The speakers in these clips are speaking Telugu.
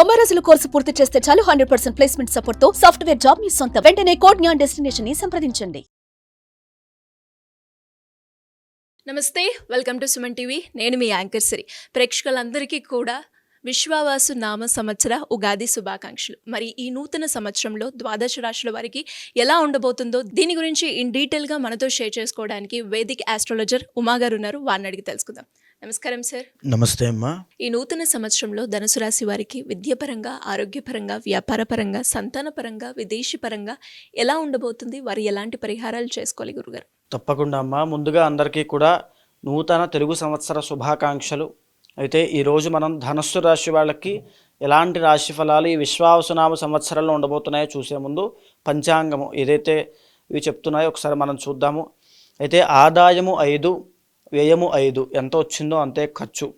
90 రోజుల కోర్సు పూర్తి చేస్తే చాలు 100% ప్లేస్మెంట్ సపోర్ట్ తో సాఫ్ట్వేర్ జాబ్ మీ సొంతం. వెంటనే కోడ్ జ్ఞాన్ డెస్టినేషన్ ని సంప్రదించండి. నమస్తే, వెల్కమ్ టు సుమన్ టీవీ. నేను మీ యాంకర్ సిరి. ప్రేక్షకులందరికీ కూడా విశ్వావాసు నామ సంవత్సర ఉగాది శుభాకాంక్షలు. మరి ఈ నూతన సంవత్సరంలో ద్వాదశ రాశుల వారికి ఎలా ఉండబోతుందో దీని గురించి ఇన్ డీటెయిల్గా మనతో షేర్ చేసుకోవడానికి వేదిక్ ఆస్ట్రాలజర్ ఉమా గారు ఉన్నారు. వారిని అడిగి తెలుసుకుందాం. నమస్కారం సార్. నమస్తే అమ్మా. ఈ నూతన సంవత్సరంలో ధనుసు రాశి వారికి విద్యాపరంగా, ఆరోగ్యపరంగా, వ్యాపారపరంగా, సంతానపరంగా, విదేశీ పరంగా ఎలా ఉండబోతుంది? వారు ఎలాంటి పరిహారాలు చేసుకోవాలి గురుగారు? తప్పకుండా అమ్మా. ముందుగా అందరికీ కూడా నూతన తెలుగు సంవత్సర శుభాకాంక్షలు. అయితే ఈరోజు మనం ధనుస్సు రాశి వాళ్ళకి ఎలాంటి రాశి ఫలాలు ఈ విశ్వావసునామ సంవత్సరంలో ఉండబోతున్నాయో చూసే ముందు పంచాంగము ఏదైతే ఇవి చెప్తున్నాయో ఒకసారి మనం చూద్దాము. అయితే ఆదాయము 5, వ్యయము 5, ఎంత వచ్చిందో అంతే ఖర్చు.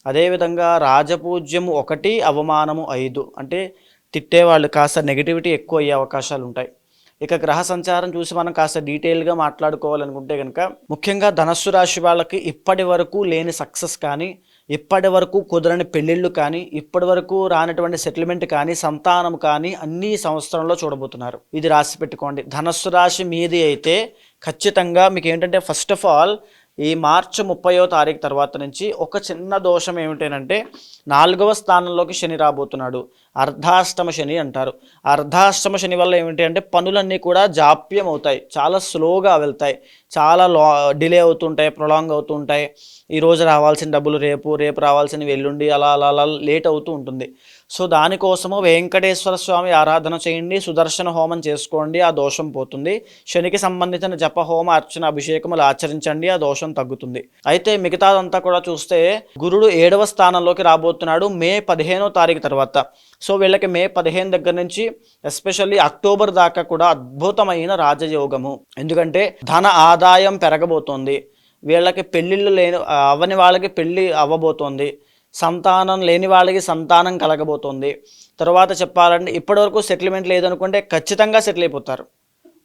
అదేవిధంగా రాజపూజ్యము 1, అవమానము 5, అంటే తిట్టేవాళ్ళు కాస్త నెగిటివిటీ ఎక్కువ అయ్యే అవకాశాలు ఉంటాయి. ఇక గ్రహ సంచారం చూసి మనం కాస్త డీటెయిల్గా మాట్లాడుకోవాలనుకుంటే కనుక ముఖ్యంగా ధనస్సు రాశి వాళ్ళకి ఇప్పటి వరకు లేని సక్సెస్ కానీ, ఇప్పటి వరకు కుదరని పెళ్ళిళ్ళు కానీ, ఇప్పటి వరకు రానటువంటి సెటిల్మెంట్ కానీ, సంతానం కానీ అన్ని సంవత్సరంలో చూడబోతున్నారు. ఇది రాసి పెట్టుకోండి. ధనస్సు రాశి మీది అయితే ఖచ్చితంగా మీకు ఏంటంటే ఫస్ట్ ఆఫ్ ఆల్ ఈ మార్చి 30వ తారీఖు తర్వాత నుంచి ఒక చిన్న దోషం ఏమిటంటే 4వ స్థానంలోకి శని రాబోతున్నాడు. అర్ధాష్టమ శని అంటారు. అర్ధాష్టమ శని వల్ల ఏమిటి అంటే పనులన్నీ కూడా జాప్యం అవుతాయి, చాలా స్లోగా వెళ్తాయి, చాలా డిలే అవుతుంటాయి, ప్రొలాంగ్ అవుతుంటాయి. ఈరోజు రావాల్సిన డబ్బులు రేపు, రేపు రావాల్సిన ఎల్లుండి, అలా అలా అలా లేట్ అవుతూ ఉంటుంది. సో దానికోసము వెంకటేశ్వర స్వామి ఆరాధన చేయండి, సుదర్శన హోమం చేసుకోండి, ఆ దోషం పోతుంది. శనికి సంబంధించిన జప హోమ అర్చన అభిషేకములు ఆచరించండి, ఆ దోషం తగ్గుతుంది. అయితే మిగతాదంతా కూడా చూస్తే గురుడు 7వ స్థానంలోకి రాబోతున్నాడు మే 15వ తారీఖు తర్వాత. సో వీళ్ళకి మే 15 దగ్గర నుంచి ఎస్పెషల్లీ అక్టోబర్ దాకా కూడా అద్భుతమైన రాజయోగము. ఎందుకంటే ధన ఆదాయం పెరగబోతోంది. వీళ్ళకి పెళ్ళిళ్ళు అవ్వని వాళ్ళకి పెళ్ళి అవ్వబోతోంది. సంతానం లేని వాళ్ళకి సంతానం కలగబోతోంది. తర్వాత చెప్పాలంటే ఇప్పటివరకు సెటిల్మెంట్ లేదనుకుంటే ఖచ్చితంగా సెటిల్ అయిపోతారు.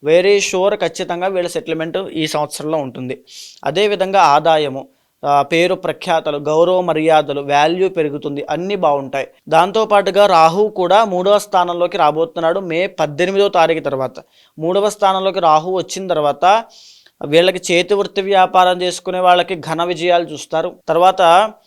వెరీ షూర్, ఖచ్చితంగా వీళ్ళ సెటిల్మెంట్ ఈ సంవత్సరంలో ఉంటుంది. అదేవిధంగా ఆదాయము, పేరు ప్రఖ్యాతలు, గౌరవ మర్యాదలు, వాల్యూ పెరుగుతుంది, అన్నీ బాగుంటాయి. దాంతోపాటుగా రాహు కూడా 3వ స్థానంలోకి రాబోతున్నాడు మే 18వ తారీఖు తర్వాత. 3వ స్థానంలోకి రాహు వచ్చిన తర్వాత వీళ్ళకి చేతి వృత్తి వ్యాపారం చేసుకునే వాళ్ళకి ఘన విజయాలు చూస్తారు. తర్వాత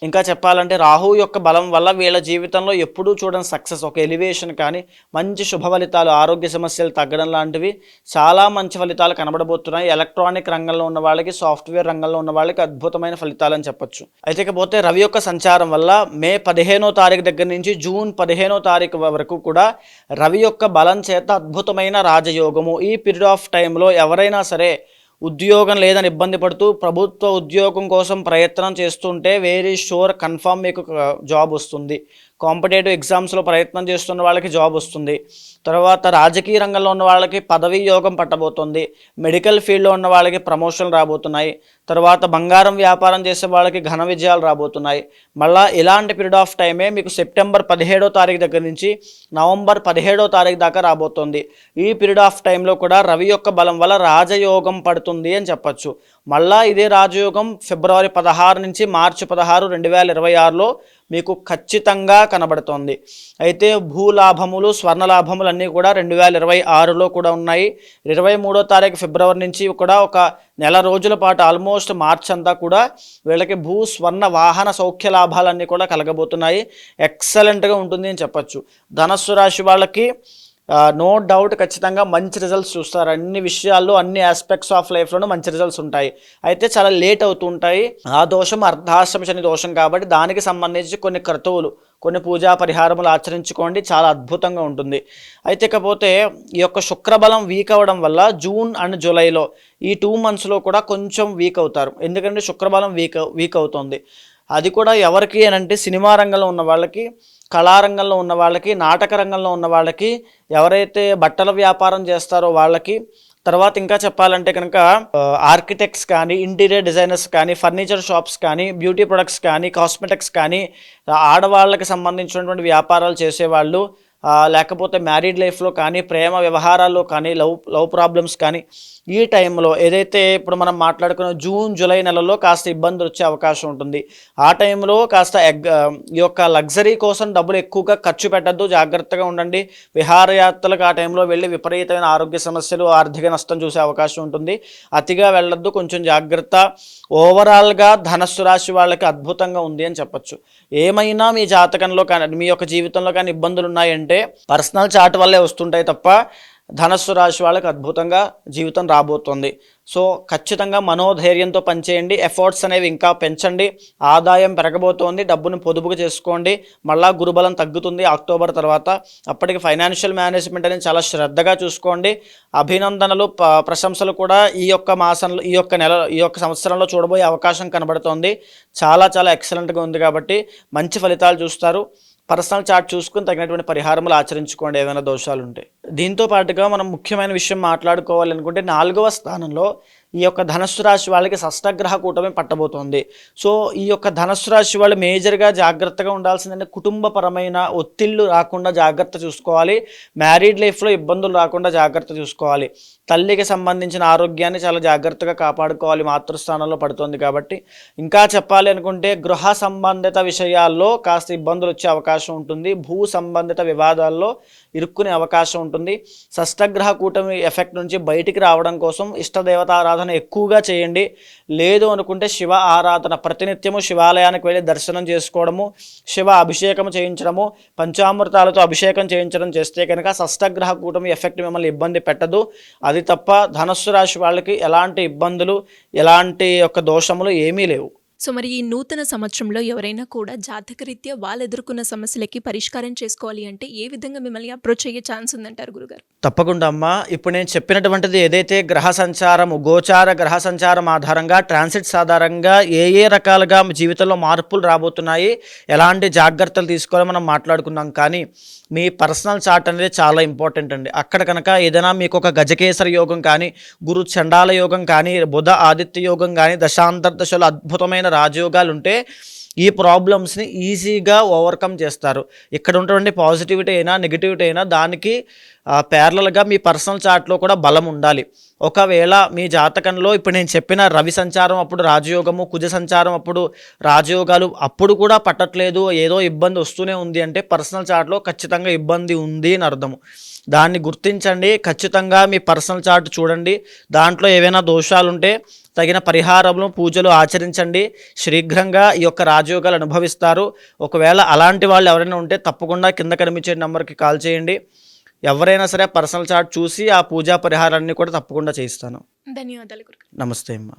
ఇంకా చెప్పాలంటే రాహు యొక్క బలం వల్ల వీళ్ళ జీవితంలో ఎప్పుడూ చూడని సక్సెస్, ఒక ఎలివేషన్ కానీ, మంచి శుభ ఫలితాలు, ఆరోగ్య సమస్యలు తగ్గడం లాంటివి చాలా మంచి ఫలితాలు కనబడబోతున్నాయి. ఎలక్ట్రానిక్ రంగంలో ఉన్న వాళ్ళకి, సాఫ్ట్వేర్ రంగంలో ఉన్న వాళ్ళకి అద్భుతమైన ఫలితాలు అని చెప్పొచ్చు. అయితే ఇకపోతే రవి యొక్క సంచారం వల్ల మే 15వ తారీఖు దగ్గర నుంచి జూన్ 15వ తారీఖు వరకు కూడా రవి యొక్క బలం చేత అద్భుతమైన రాజయోగము. ఈ పీరియడ్ ఆఫ్ టైంలో ఎవరైనా సరే ఉద్యోగం లేదని ఇబ్బంది పడుతూ ప్రభుత్వ ఉద్యోగం కోసం ప్రయత్నం చేస్తుంటే వెరీ షూర్ కన్ఫామ్ మీకు జాబ్ వస్తుంది. కాంపిటేటివ్ ఎగ్జామ్స్లో ప్రయత్నం చేస్తున్న వాళ్ళకి జాబ్ వస్తుంది. తర్వాత రాజకీయ రంగంలో ఉన్న వాళ్ళకి పదవీ యోగం పట్టబోతుంది. మెడికల్ ఫీల్డ్లో ఉన్న వాళ్ళకి ప్రమోషన్లు రాబోతున్నాయి. తర్వాత బంగారం వ్యాపారం చేసే వాళ్ళకి ఘన విజయాలు రాబోతున్నాయి. మళ్ళీ ఇలాంటి పీరియడ్ ఆఫ్ టైమే మీకు సెప్టెంబర్ 17వ తారీఖు దగ్గర నుంచి నవంబర్ 17వ తారీఖు దాకా రాబోతుంది. ఈ పీరియడ్ ఆఫ్ టైంలో కూడా రవి యొక్క బలం వల్ల రాజయోగం పడుతుంది అని చెప్పచ్చు. మళ్ళీ ఇదే రాజయోగం ఫిబ్రవరి 16 నుంచి మార్చి 16, 2026లో మీకు ఖచ్చితంగా కనబడుతోంది. అయితే భూలాభములు, స్వర్ణలాభములు అన్నీ కూడా 2026లో కూడా ఉన్నాయి. 23వ తారీఖు ఫిబ్రవరి నుంచి కూడా ఒక నెల రోజుల పాటు ఆల్మోస్ట్ మార్చ్ అంతా కూడా వీళ్ళకి భూ, స్వర్ణ, వాహన సౌఖ్య లాభాలన్నీ కూడా కలగబోతున్నాయి. ఎక్సలెంట్గా ఉంటుంది అని చెప్పచ్చు. ధనస్సు రాశి వాళ్ళకి నో డౌట్ ఖచ్చితంగా మంచి రిజల్ట్స్ చూస్తారు. అన్ని విషయాల్లో, అన్ని ఆస్పెక్ట్స్ ఆఫ్ లైఫ్లోనూ మంచి రిజల్ట్స్ ఉంటాయి. అయితే చాలా లేట్ అవుతూ ఉంటాయి. ఆ దోషం అర్ధాష్టమ శని దోషం కాబట్టి దానికి సంబంధించి కొన్ని క్రతువులు, కొన్ని పూజా పరిహారములు ఆచరించుకోండి, చాలా అద్భుతంగా ఉంటుంది. అయితే ఇకపోతే ఈ యొక్క శుక్రబలం వీక్ అవ్వడం వల్ల జూన్ అండ్ జూలైలో ఈ 2 monthsలో కూడా కొంచెం వీక్ అవుతారు. ఎందుకంటే శుక్రబలం వీక్ అవుతుంది. అది కూడా ఎవరికి అని అంటే సినిమా రంగంలో ఉన్న వాళ్ళకి, కళారంగంలో ఉన్న వాళ్ళకి, నాటక రంగంలో ఉన్న వాళ్ళకి, ఎవరైతే బట్టల వ్యాపారం చేస్తారో వాళ్ళకి, తర్వాత ఇంకా చెప్పాలంటే కనుక ఆర్కిటెక్ట్స్ కానీ, ఇంటీరియర్ డిజైనర్స్ కానీ, ఫర్నిచర్ షాప్స్ కానీ, బ్యూటీ ప్రొడక్ట్స్ కానీ, కాస్మెటిక్స్ కానీ, ఆడవాళ్ళకి సంబంధించినటువంటి వ్యాపారాలు చేసేవాళ్ళు, లేకపోతే మ్యారీడ్ లైఫ్లో కానీ, ప్రేమ వ్యవహారాల్లో కానీ, లవ్ ప్రాబ్లమ్స్ కానీ ఈ టైంలో ఏదైతే ఇప్పుడు మనం మాట్లాడుకున్న జూన్ జూలై నెలలో కాస్త ఇబ్బందులు వచ్చే అవకాశం ఉంటుంది. ఆ టైంలో కాస్త ఈ యొక్క లగ్జరీ కోసం డబ్బులు ఎక్కువగా ఖర్చు పెట్టద్దు, జాగ్రత్తగా ఉండండి. విహారయాత్రలకు ఆ టైంలో వెళ్ళి విపరీతమైన ఆరోగ్య సమస్యలు, ఆర్థిక నష్టం చూసే అవకాశం ఉంటుంది. అతిగా వెళ్ళొద్దు, కొంచెం జాగ్రత్త. ఓవరాల్గా ధనస్సు రాశి వాళ్ళకి అద్భుతంగా ఉంది అని చెప్పచ్చు. ఏమైనా మీ జాతకంలో కానీ మీ యొక్క జీవితంలో కానీ ఇబ్బందులు ఉన్నాయంటే పర్సనల్ చార్ట్ వల్లే వస్తుంటాయి తప్ప ధనస్సు రాశి వాళ్ళకి అద్భుతంగా జీవితం రాబోతుంది. సో ఖచ్చితంగా మనోధైర్యంతో పనిచేయండి. ఎఫర్ట్స్ అనేవి ఇంకా పెంచండి. ఆదాయం పెరగబోతోంది, డబ్బును పొదుపుగా చేసుకోండి. మళ్ళా గురుబలం తగ్గుతుంది అక్టోబర్ తర్వాత. అప్పటికి ఫైనాన్షియల్ మేనేజ్మెంట్ అనేది చాలా శ్రద్ధగా చూసుకోండి. అభినందనలు, ప్రశంసలు కూడా ఈ యొక్క మాసంలో, ఈ యొక్క నెల, ఈ యొక్క సంవత్సరంలో చూడబోయే అవకాశం కనబడుతోంది. చాలా చాలా ఎక్సలెంట్గా ఉంది కాబట్టి మంచి ఫలితాలు చూస్తారు. పర్సనల్ చార్ట్ చూసుకుని తగినటువంటి పరిహారములు ఆచరించుకోండి ఏమైనా దోషాలు ఉంటే. దీంతో పాటుగా మనం ముఖ్యమైన విషయం మాట్లాడుకోవాలనుకుంటే 4వ స్థానంలో ఈ యొక్క ధనస్సు రాశి వాళ్ళకి షష్టగ్రహ కూటమి పట్టబోతోంది. సో ఈ యొక్క ధనస్సు రాశి వాళ్ళు మేజర్గా జాగ్రత్తగా ఉండాల్సిందంటే కుటుంబపరమైన ఒత్తిళ్లు రాకుండా జాగ్రత్త చూసుకోవాలి. మ్యారీడ్ లైఫ్లో ఇబ్బందులు రాకుండా జాగ్రత్త చూసుకోవాలి. తల్లికి సంబంధించిన ఆరోగ్యాన్ని చాలా జాగ్రత్తగా కాపాడుకోవాలి, మాతృస్థానంలో పడుతుంది కాబట్టి. ఇంకా చెప్పాలి అనుకుంటే గృహ సంబంధిత విషయాల్లో కాస్త ఇబ్బందులు వచ్చే అవకాశం ఉంటుంది. భూ సంబంధిత వివాదాల్లో ఇరుక్కునే అవకాశం ఉంటుంది. షష్టగ్రహ కూటమి ఎఫెక్ట్ నుంచి బయటికి రావడం కోసం ఇష్టదేవతారాధన ఎక్కువగా చేయండి. లేదు అనుకుంటే శివ ఆరాధన, ప్రతినిత్యము శివాలయానికి వెళ్ళి దర్శనం చేసుకోవడము, శివ అభిషేకం చేయించడము, పంచామృతాలతో అభిషేకం చేయించడం చేస్తే కనుక షష్టగ్రహ కూటమి ఎఫెక్ట్ మిమ్మల్ని ఇబ్బంది పెట్టదు. అది తప్ప ధనస్సు రాశి వాళ్ళకి ఎలాంటి ఇబ్బందులు, ఎలాంటి యొక్క దోషములు ఏమీ లేవు. సో మరి ఈ నూతన సంవత్సరంలో ఎవరైనా కూడా జాతకరీత్యా వాళ్ళు ఎదుర్కొన్న సమస్యలకి పరిష్కారం చేసుకోవాలి అంటే ఏ విధంగా మిమ్మల్ని అప్రోచ్ అయ్యే ఛాన్స్ ఉందంటారు గురుగారు? తప్పకుండా అమ్మా. ఇప్పుడు నేను చెప్పినటువంటిది ఏదైతే గ్రహ సంచారము, గోచార గ్రహ సంచారం ఆధారంగా, ట్రాన్సిట్స్ ఆధారంగా ఏ రకాలుగా మీ జీవితంలో మార్పులు రాబోతున్నాయి, ఎలాంటి జాగ్రత్తలు తీసుకోవాలో మనం మాట్లాడుకున్నాం. కానీ మీ పర్సనల్ చార్ట్ అనేది చాలా ఇంపార్టెంట్ అండి. అక్కడ కనుక ఏదైనా మీకు ఒక గజకేసరి యోగం కానీ, గురు చండాల యోగం కానీ, బుధ ఆదిత్య యోగం కానీ, దశాంతర్దశలో అద్భుతమైన రాజయోగాలు ఉంటే ఈ ప్రాబ్లమ్స్ని ఈజీగా ఓవర్కమ్ చేస్తారు. ఇక్కడ ఉన్నటువంటి పాజిటివిటీ అయినా నెగిటివిటీ అయినా దానికి ప్యారలల్గా మీ పర్సనల్ చార్ట్లో కూడా బలం ఉండాలి. ఒకవేళ మీ జాతకంలో ఇప్పుడు నేను చెప్పిన రవి సంచారం అప్పుడు రాజయోగము, కుజ సంచారం అప్పుడు రాజయోగాలు అప్పుడు కూడా పట్టట్లేదు, ఏదో ఇబ్బంది వస్తూనే ఉంది అంటే పర్సనల్ చార్ట్లో ఖచ్చితంగా ఇబ్బంది ఉంది అని అర్థము. దాన్ని గుర్తించండి. ఖచ్చితంగా మీ పర్సనల్ చార్ట్ చూడండి. దాంట్లో ఏవైనా దోషాలుంటే తగిన పరిహారములు, పూజలు ఆచరించండి. శీఘ్రంగా ఈ యొక్క రాజయోగాలు అనుభవిస్తారు. ఒకవేళ అలాంటి వాళ్ళు ఎవరైనా ఉంటే తప్పకుండా కింద కనిపించే నెంబర్కి కాల్ చేయండి. ఎవరైనా సరే పర్సనల్ చార్ట్ చూసి ఆ పూజా పరిహారాన్ని కూడా తప్పకుండా చేయిస్తాను. ధన్యవాదాలు గురుగారు. నమస్తే అమ్మా.